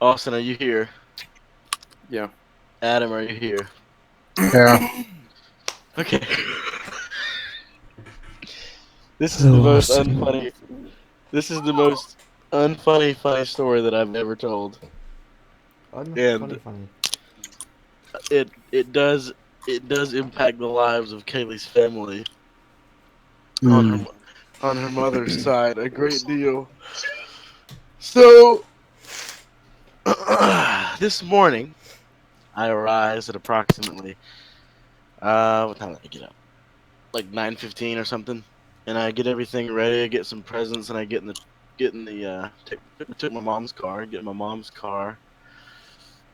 Austin, are you here? Yeah. Adam, are you here? Yeah. Okay. This is the Hello, most Austin. unfunny. This is the most unfunny funny story that I've ever told, and Funny. it does impact the lives of Kaylee's family on her Mm. on her mother's side a great deal. So this morning I arise at approximately what time did I get up? Like 9:15 or something, and I get everything ready. I get some presents, and I took my mom's car. Get my mom's car.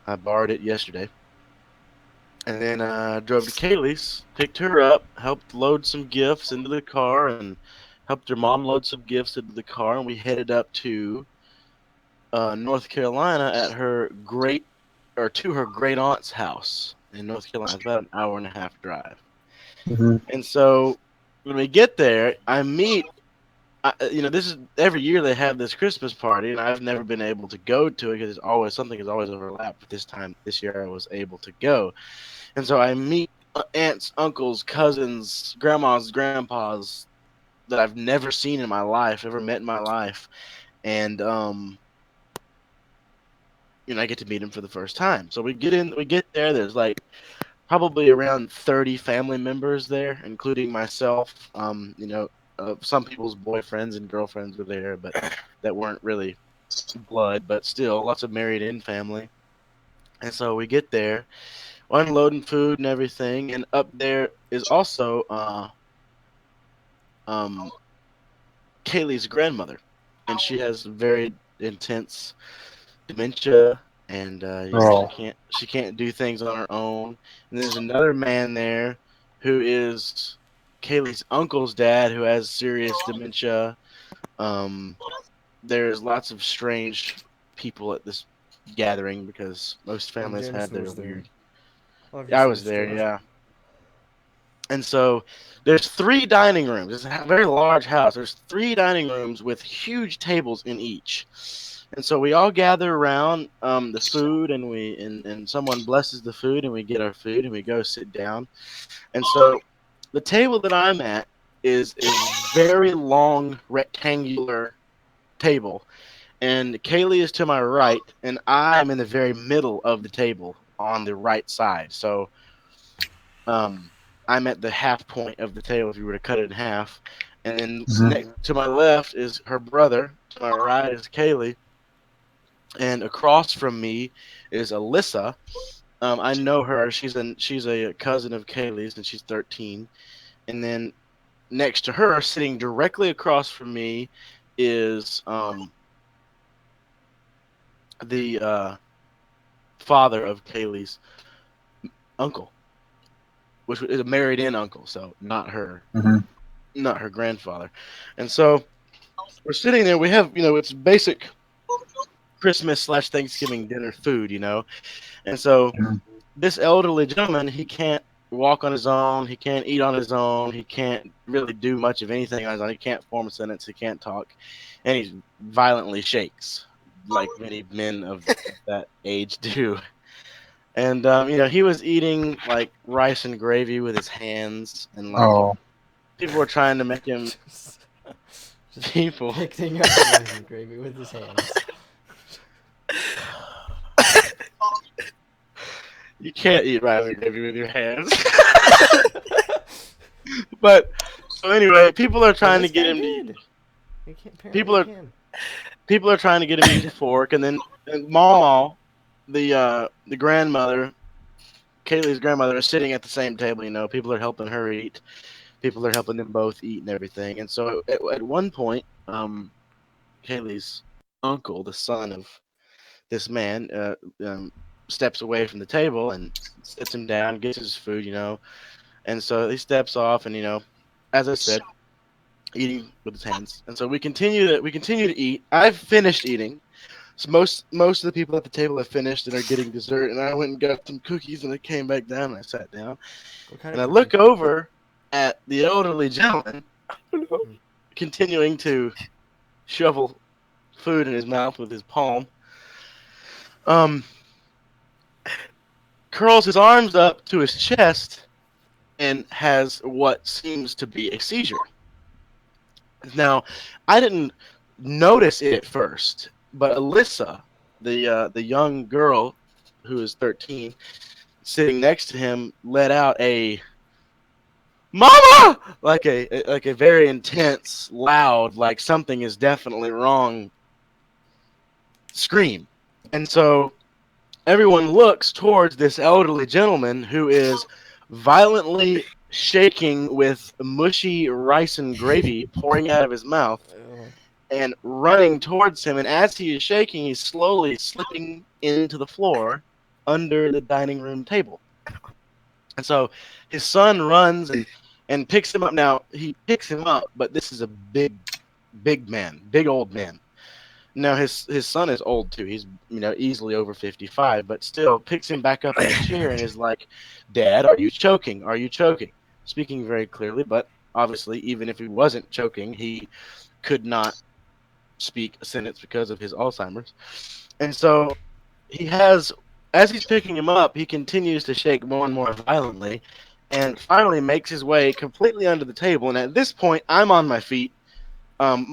I borrowed it yesterday, and then drove to Kaylee's, picked her up, helped load some gifts into the car, and helped her mom load some gifts into the car, and we headed up to North Carolina at her great or to her great aunt's house in North Carolina. It's about an hour and a half drive. Hmm. And so when we get there, this is every year they have this Christmas party, and I've never been able to go to it because it's always something is always overlapped. But this year, I was able to go, and so I meet aunts, uncles, cousins, grandmas, grandpas that I've never seen in my life, ever met in my life, and I get to meet them for the first time. So we get there. There's like probably around 30 family members there, including myself. Some people's boyfriends and girlfriends were there, but that weren't really blood, but still lots of married in family. And so we get there, unloading food and everything, and up there is also um, Kaylee's grandmother, and she has very intense dementia, and Oh. she can't do things on her own. And there's another man there who is Kaylee's uncle's dad who has serious dementia. Um, there's lots of strange people at this gathering because most And families had Jameson their was there. weird. I Obviously, was it's there, strange. yeah. And so there's three dining rooms. It's a very large house. There's three dining rooms with huge tables in each. And so we all gather around the food, and and someone blesses the food, and we get our food, and we go sit down. And so the table that I'm at is a very long rectangular table, and Kaylee is to my right, and I'm in the very middle of the table on the right side. So um, I'm at the half point of the table if you were to cut it in half. And then Hmm. next to my left is her brother. To my right is Kaylee. And across from me is Alyssa. I know her. She's a cousin of Kaylee's, and she's 13. And then next to her, sitting directly across from me, is the father of Kaylee's uncle, which is a married-in uncle, so Hmm. not her grandfather. And so we're sitting there. We have, it's basic Christmas slash Thanksgiving dinner food, And so this elderly gentleman, he can't walk on his own. He can't eat on his own. He can't really do much of anything on his own. He can't form a sentence. He can't talk, and he violently shakes, like many men of that age do. And he was eating like rice and gravy with his hands, and like Oh. people were trying to make him just, just people. picking up the rice and gravy with his hands. You can't eat rice and gravy with your hands. But so anyway, But this guy did. Apparently, people he are can. people are trying to get him to use a fork, and then Mama, the grandmother, Kaylee's grandmother, is sitting at the same table. People are helping her eat. People are helping them both eat and everything. And so at one point, Kaylee's uncle, the son of this man, steps away from the table and sits him down, gets his food. And so he steps off, and as I said, eating with his hands. And so we continue to eat. I've finished eating. So most of the people at the table have finished and are getting dessert, and I went and got some cookies, and I came back down and I sat down, What kind and of I cookie? look over at the elderly gentleman Hmm. continuing to shovel food in his mouth with his palm, um, curls his arms up to his chest and has what seems to be a seizure. Now, I didn't notice it at first, but Alyssa, the young girl who is 13, sitting next to him, let out a "Mama!" like a very intense, loud, like something is definitely wrong scream. And so everyone looks towards this elderly gentleman who is violently shaking with mushy rice and gravy pouring out of his mouth Oh. and running towards him. And as he is shaking, he's slowly slipping into the floor under the dining room table. And so his son runs and picks him up. Now, he picks him up, but this is a big man, big old man. Now, his son is old, too. He's, easily over 55, but still picks him back up in a chair and is like, "Dad, are you choking? Are you choking?" Speaking very clearly, but obviously, even if he wasn't choking, he could not speak a sentence because of his Alzheimer's. And so as he's picking him up, he continues to shake more and more violently and finally makes his way completely under the table. And at this point, I'm on my feet.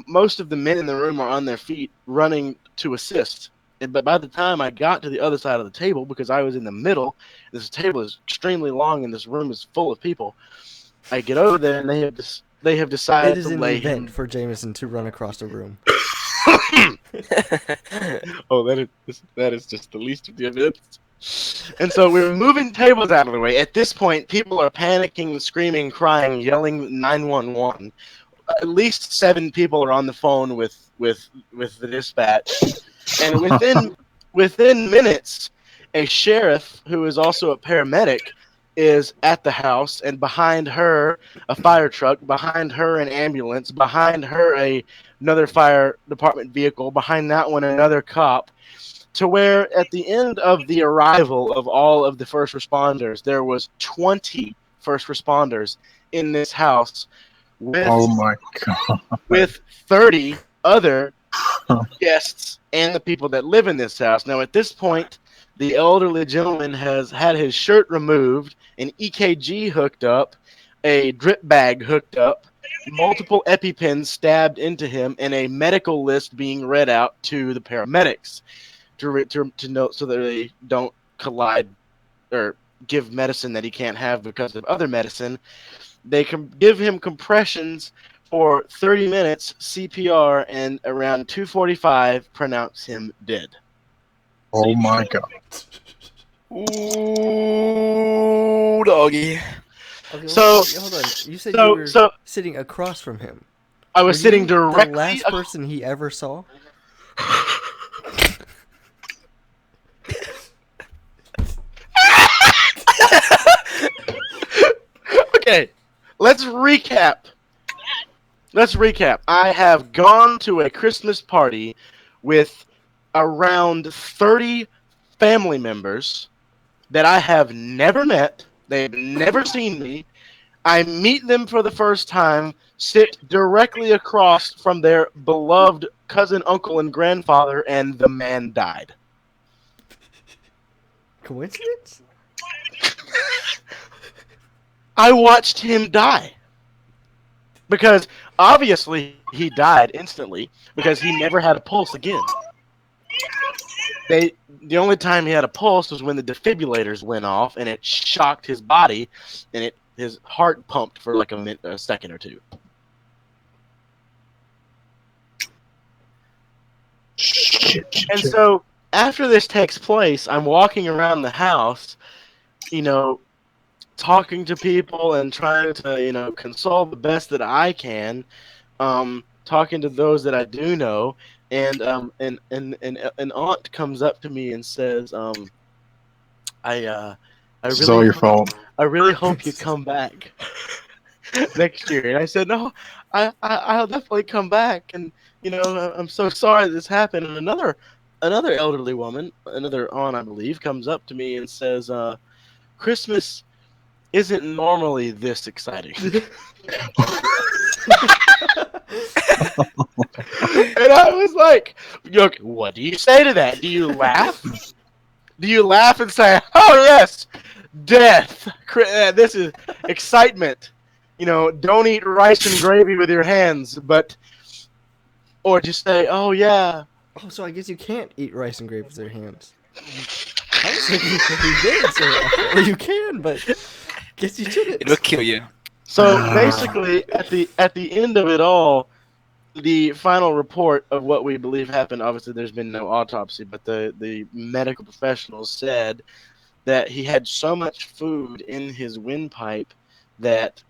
Most of the men in the room are on their feet running to assist. But by the time I got to the other side of the table, because I was in the middle, this table is extremely long and this room is full of people. I get over there and they have It decided is to an lay event him. for Jameson to run across a room. Oh, that is just the least of the events. And so we're moving tables out of the way. At this point, people are panicking, screaming, crying, yelling 911. At least 7 people are on the phone with the dispatch, and within minutes, a sheriff who is also a paramedic is at the house, and behind her a fire truck, behind her an ambulance, behind her another fire department vehicle, behind that one another cop, to where at the end of the arrival of all of the first responders, there was 20 first responders in this house with Oh my god. with 30 other guests and the people that live in this house. Now, at this point, the elderly gentleman has had his shirt removed, an EKG hooked up, a drip bag hooked up, multiple EpiPens stabbed into him, and a medical list being read out to the paramedics to note so that they don't collide or give medicine that he can't have because of other medicine. They can give him compressions for 30 minutes, CPR, and around 2:45 pronounce him dead. Oh my god. Ooh, doggy. Okay, So- hold on. You said so- you were so- sitting across from him. I was Were sitting you directly. the last person he ever saw? Okay, let's recap. I have gone to a Christmas party with around 30 family members that I have never met. They've never seen me. I meet them for the first time, sit directly across from their beloved cousin, uncle, and grandfather, and the man died. Coincidence? I watched him die. Because obviously he died instantly because he never had a pulse again. The only time he had a pulse was when the defibrillators went off and it shocked his body and his heart pumped for like a second or two. And so after this takes place, I'm walking around the house, talking to people and trying to, console the best that I can, talking to those that I do know, and an aunt comes up to me and says, I This is all your fault. I really hope you come back next year. And I said, no, I'll definitely come back. And I'm so sorry this happened. And another elderly woman, another aunt, I believe, comes up to me and says, Christmas isn't normally this exciting. And I was like, what do you say to that? Do you laugh? Do you laugh and say, "Oh yes, death"? This is excitement. You know, don't eat rice and gravy with your hands, or just say, "Oh yeah." Oh, so I guess you can't eat rice and gravy with your hands. I was thinking you did, so well, you can, but guess you shouldn't. It'll kill you. So basically, at the end of it all, the final report of what we believe happened. Obviously, there's been no autopsy, but the medical professionals said that he had so much food in his windpipe that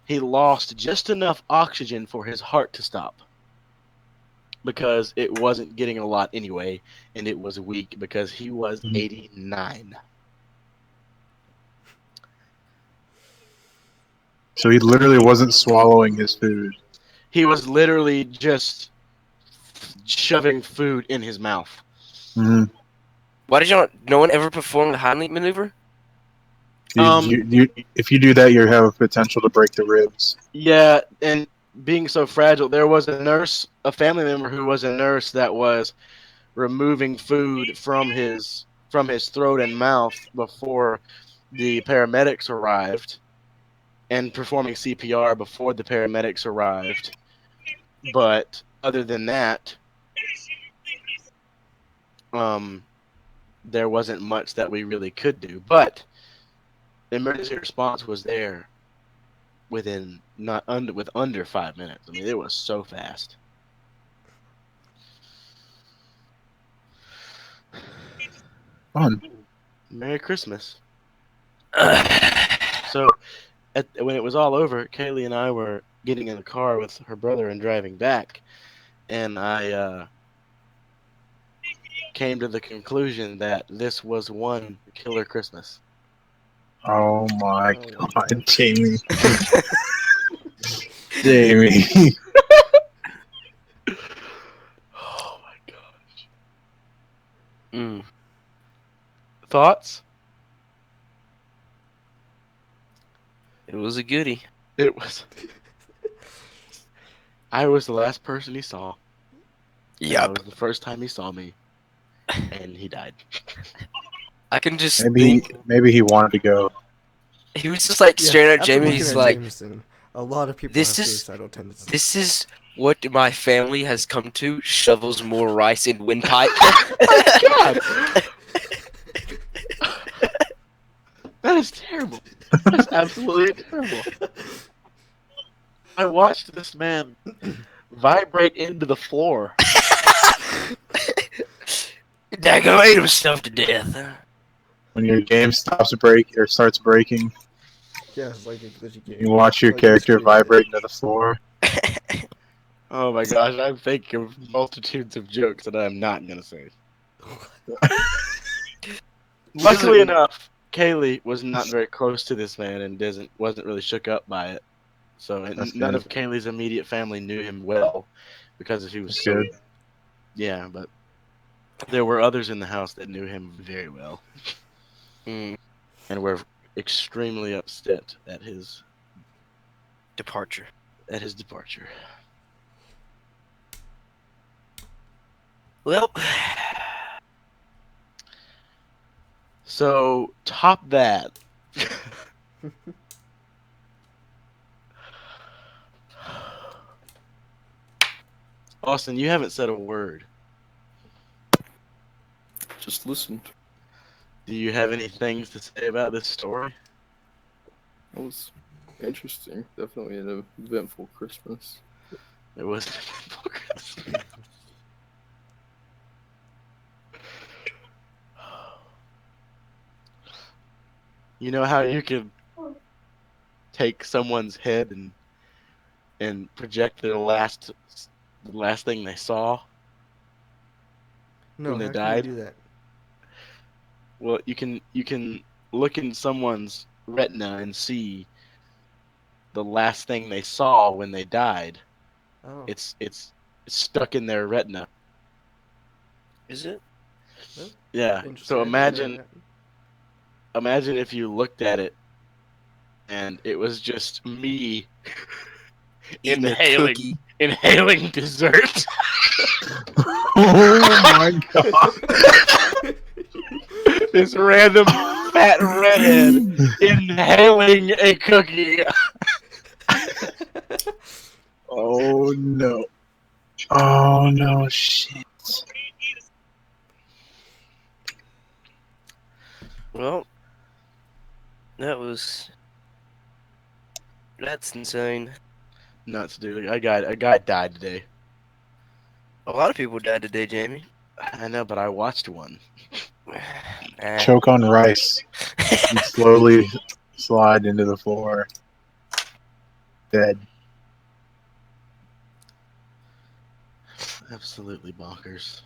he lost just enough oxygen for his heart to stop, because it wasn't getting a lot anyway, and it was weak because he was 89. So he literally wasn't swallowing his food. He was literally just shoving food in his mouth. Mm-hmm. Why did no one ever perform the Heimlich maneuver? If you do that, you have a potential to break the ribs. Yeah, and being so fragile, there was a nurse, a family member who was a nurse that was removing food from his throat and mouth before the paramedics arrived, and performing CPR before the paramedics arrived. But other than that, there wasn't much that we really could do. But the emergency response was there with under 5 minutes. I mean, it was so fast. Fun. Merry Christmas. So, when it was all over, Kaylee and I were getting in the car with her brother and driving back, and I came to the conclusion that this was one killer Christmas. Oh my God, Jamie. Jamie. Oh my gosh. Mm. Thoughts? It was a goodie. It was. I was the last person he saw. That was the first time he saw me, and he died. I can just Maybe he wanted to go. He was just like staring at after Jamie. looking He's at like, Jameson, a lot of people This have is- suicidal tendencies. "This is what my family has come to. Shovels more rice in windpipe." God, that is terrible. That's absolutely terrible. I watched this man vibrate into the floor. Dago ate himself to death. When your game starts breaking, Yeah, it's like a glitchy game. you watch your Like character Screen. vibrate into the floor. Oh my gosh, I'm thinking of multitudes of jokes that I'm not gonna say. Luckily enough, Kaylee was not very close to this man and wasn't really shook up by it. So That's none good. of Kaylee's immediate family knew him well because he was That's so good. yeah. But there were others in the house that knew him very well Mm, and were extremely upset at his departure. departure. Well, So top that. Austin, you haven't said a word. Just listen. Do you have any things to say about this story? It was interesting. Definitely an eventful Christmas. It was. You know how you can take someone's head and project the last thing they saw? No, when they how died? can you do that? Well, you can look in someone's retina and see the last thing they saw when they died. Oh, It's stuck in their retina. is it? Yeah. interesting. So I didn't know imagine if you looked at it and it was just me Eating a inhaling cookie. inhaling dessert. Oh my God. This random fat redhead inhaling a cookie. Oh no. Oh no, shit. Well, that's insane. Nuts, dude. A guy died today. A lot of people died today, Jamie. I know, but I watched one. Nah. Choke on rice and slowly slide into the floor. Dead. Absolutely bonkers.